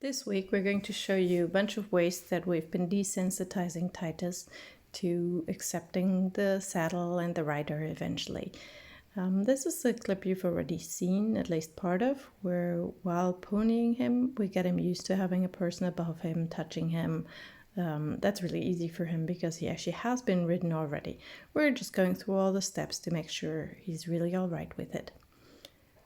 This week we're going to show you a bunch of ways that we've been desensitizing Titus to accepting the saddle and the rider eventually. This is a clip you've already seen, at least part of, where while ponying him, we get him used to having a person above him, touching him. That's really easy for him because he actually has been ridden already. We're just going through all the steps to make sure he's really all right with it.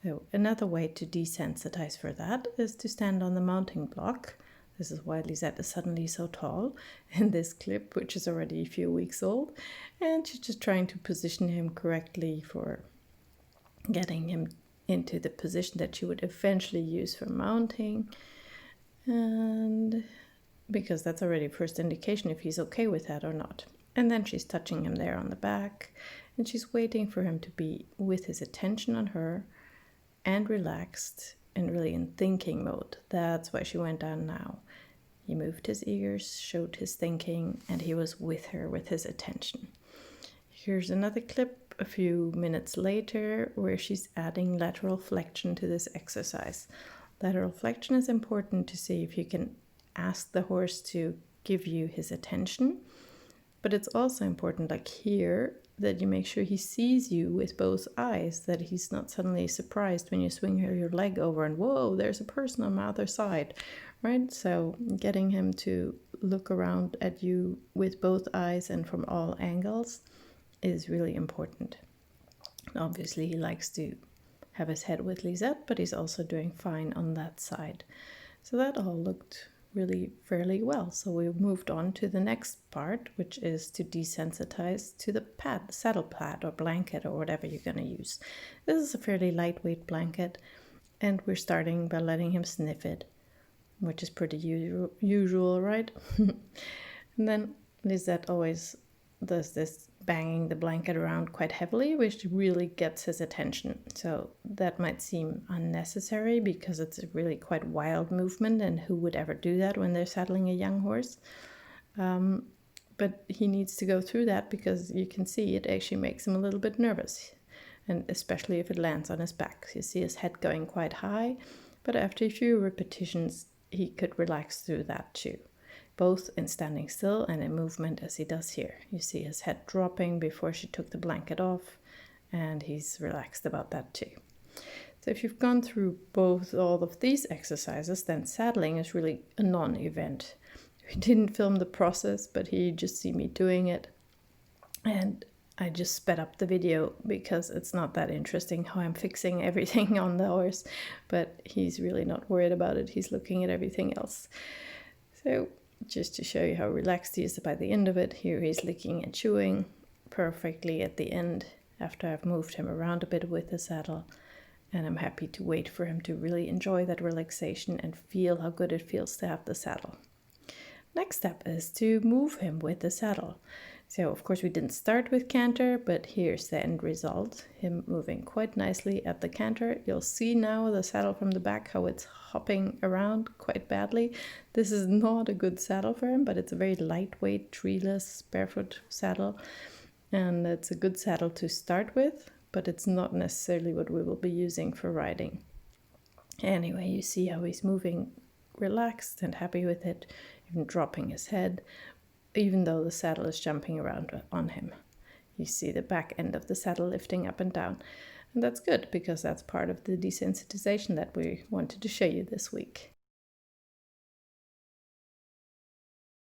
So another way to desensitize for that is to stand on the mounting block. This is why Lisette is suddenly so tall in this clip, which is already a few weeks old. And she's just trying to position him correctly for getting him into the position that she would eventually use for mounting. And because that's already first indication if he's okay with that or not. And then she's touching him there on the back, and she's waiting for him to be with his attention on her and relaxed and really in thinking mode. That's why she went down now. He moved his ears, showed his thinking, and he was with her with his attention. Here's another clip a few minutes later where she's adding lateral flexion to this exercise. Lateral flexion is important to see if you can ask the horse to give you his attention, but it's also important, like here, that you make sure he sees you with both eyes, that he's not suddenly surprised when you swing your leg over and whoa, there's a person on the other side, right? So getting him to look around at you with both eyes and from all angles is really important. Obviously, he likes to have his head with Lisette, but he's also doing fine on that side. So that all looked really fairly well. So we moved on to the next part, which is to desensitize to the pad, saddle pad or blanket or whatever you're going to use. This is a fairly lightweight blanket, and we're starting by letting him sniff it, which is pretty usual, right? And then Lisette always does this banging the blanket around quite heavily, which really gets his attention. So that might seem unnecessary because it's a really quite wild movement, and who would ever do that when they're saddling a young horse? But he needs to go through that because you can see it actually makes him a little bit nervous, and especially if it lands on his back. You see his head going quite high, but after a few repetitions, he could relax through that too, both in standing still and in movement as he does here. You see his head dropping before she took the blanket off, and he's relaxed about that too. So if you've gone through all of these exercises, then saddling is really a non-event. We didn't film the process, but he just see me doing it, and I just sped up the video because it's not that interesting how I'm fixing everything on the horse, but he's really not worried about it. He's looking at everything else. So just to show you how relaxed he is by the end of it, here he's licking and chewing perfectly at the end after I've moved him around a bit with the saddle, and I'm happy to wait for him to really enjoy that relaxation and feel how good it feels to have the saddle. Next step is to move him with the saddle. So of course we didn't start with canter, but here's the end result, him moving quite nicely at the canter. You'll see now the saddle from the back, how it's hopping around quite badly. This is not a good saddle for him, but it's a very lightweight, treeless, barefoot saddle. And it's a good saddle to start with, but it's not necessarily what we will be using for riding. Anyway, you see how he's moving relaxed and happy with it, even dropping his head, even though the saddle is jumping around on him. You see the back end of the saddle lifting up and down. And that's good because that's part of the desensitization that we wanted to show you this week.